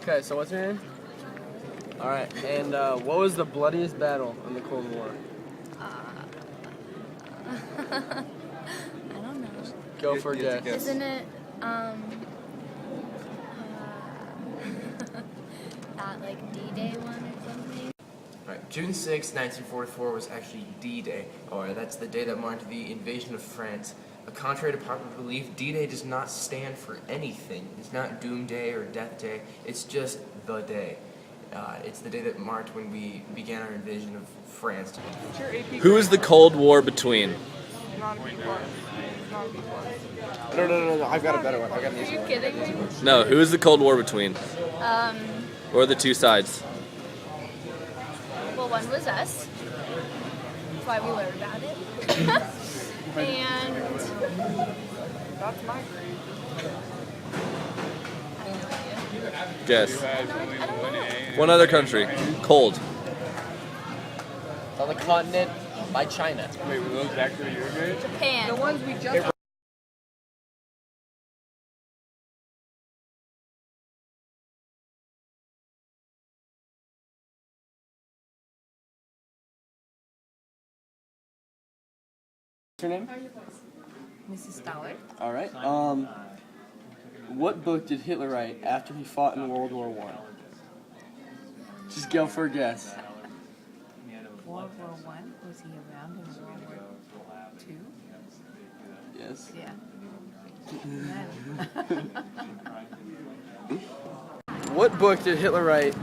Okay, so what's your name? Alright, and what was the bloodiest battle in the Cold War? I don't know. Go for a guess. Isn't it, that like D-Day one or something? Right. June 6, 1944 was actually D-Day, or that's the day that marked the invasion of France. Contrary to popular belief, D-Day does not stand for anything. It's not Doomsday or Death Day. It's just the day. It's the day that marked when we began our invasion of France. Who is the Cold War between? No, I've got a better one. I've got an easy Are you one. kidding me? No, who is the Cold War between? Or the two sides? Well, one was us. That's why we learned about it. And That's my grade. I have no idea. Guess. I don't know. One other country. Cold. On the continent by China. Wait, were those actually your grades? Japan. The ones we just... What's your name? Mrs. Stoller. All right. What book did Hitler write after he fought in World War I? Just go for a guess. World War One. Was he around in World War Two? Yes. Yeah. What book did Hitler write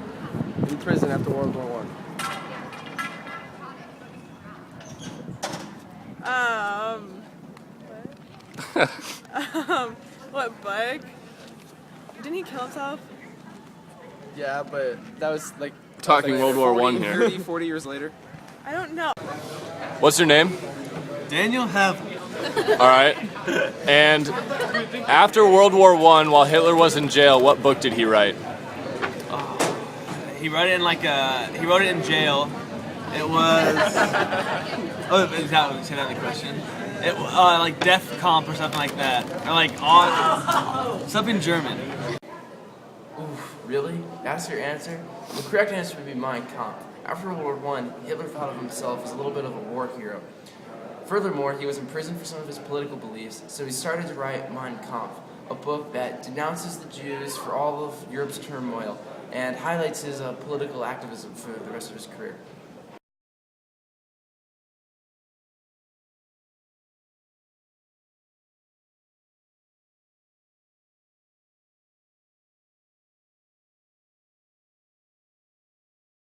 in prison after World War What book? Didn't he kill himself? I? Yeah, but that was like... Talking like World War 40, I here. 30, 40 years later. I don't know. What's your name? Daniel have. Alright. And after World War I, while Hitler was in jail, what book did he write? He wrote it in he wrote it in jail. It was. Is that the question? It like Death Comp or something like that, or like on something German. Oof, really? That's your answer? The correct answer would be Mein Kampf. After World War I, Hitler thought of himself as a little bit of a war hero. Furthermore, he was imprisoned for some of his political beliefs, so he started to write Mein Kampf, a book that denounces the Jews for all of Europe's turmoil and highlights his political activism for the rest of his career.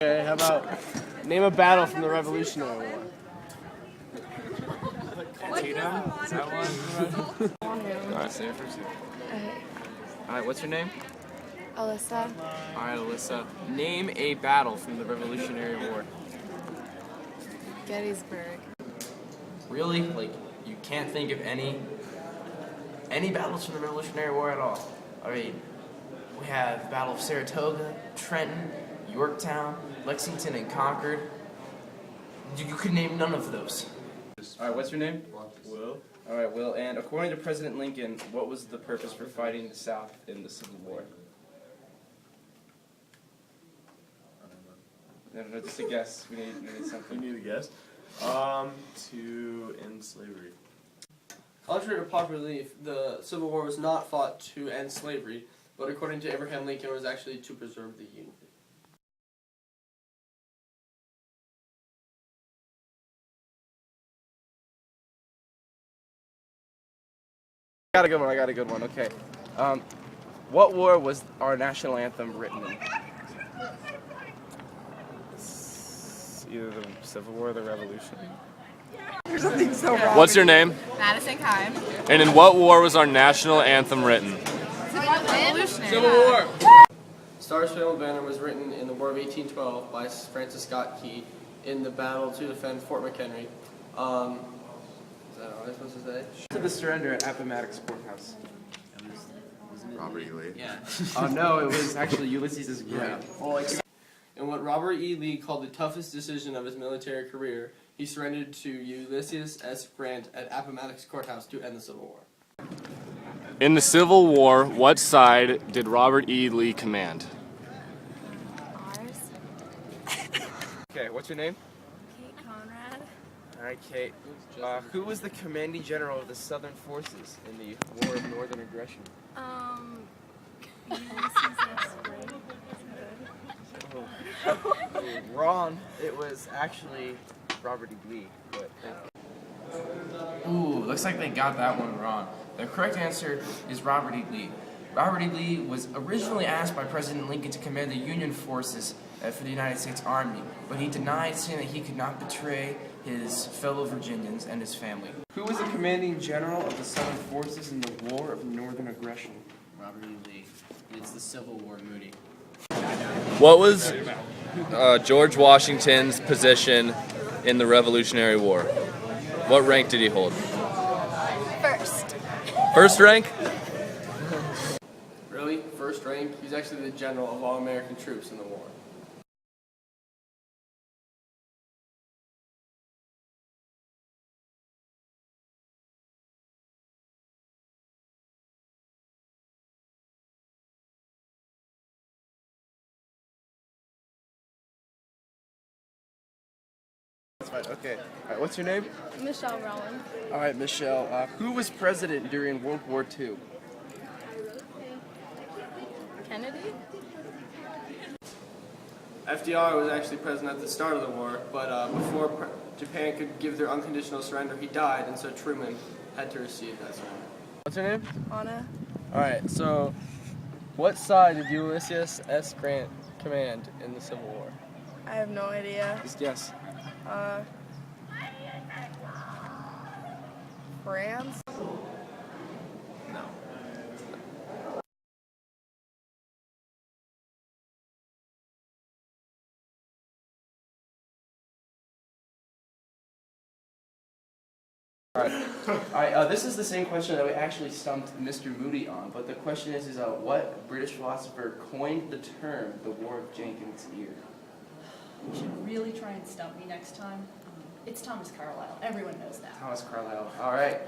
Okay, how about name a battle from the Revolutionary War? Alright, what's your name? Alyssa. Alright, Alyssa. Name a battle from the Revolutionary War. Gettysburg. Really? Like, you can't think of any battles from the Revolutionary War at all? I mean, we have Battle of Saratoga, Trenton, Yorktown, Lexington, and Concord. You could name none of those. Alright, what's your name? Will. Alright, Will, and according to President Lincoln, what was the purpose for fighting the South in the Civil War? No, just a guess. We need something. You need a guess. To end slavery. Contrary to popular belief, the Civil War was not fought to end slavery, but according to Abraham Lincoln, it was actually to preserve the Union. I got a good one, okay. What war was our national anthem written in? Either the Civil War or the Revolution. There's nothing so wrong. What's your name? Madison Kime. And in what war was our national anthem written? Civil War. Star Spangled Banner was written in the War of 1812 by Francis Scott Key in the battle to defend Fort McHenry. Is that what I'm supposed to say? To the surrender at Appomattox Courthouse. Robert E. Lee. Yeah. No, it was actually Ulysses' Grant. In what Robert E. Lee called the toughest decision of his military career, he surrendered to Ulysses S. Grant at Appomattox Courthouse to end the Civil War. In the Civil War, what side did Robert E. Lee command? right, what's your name? Kate Conrad. All right, Kate. Who was the commanding general of the Southern forces in the War of Northern Aggression? Wrong. It was actually Robert E. Lee. But ooh, looks like they got that one wrong. The correct answer is Robert E. Lee. Robert E. Lee was originally asked by President Lincoln to command the Union forces for the United States Army, but he denied, saying that he could not betray his fellow Virginians and his family. Who was the commanding general of the Southern forces in the War of Northern Aggression? Robert E. Lee. It's the Civil War, Moody. What was George Washington's position in the Revolutionary War? What rank did he hold? First. First rank? Really? First rank? He's actually the general of all American troops in the war. That's fine. Okay. All right. What's your name? Michelle Rowan. All right, Michelle. Who was president during World War II? Kennedy. FDR was actually president at the start of the war, but before Japan could give their unconditional surrender, he died, and so Truman had to receive that surrender. What's your name? Anna. All right, so what side did Ulysses S. Grant command in the Civil War? I have no idea. Just guess. France? No. All right. This is the same question that we actually stumped Mr. Moody on, but the question is what British philosopher coined the term "the War of Jenkins' Ear"? You should really try and stump me next time. It's Thomas Carlyle. Everyone knows that. Thomas Carlyle. All right.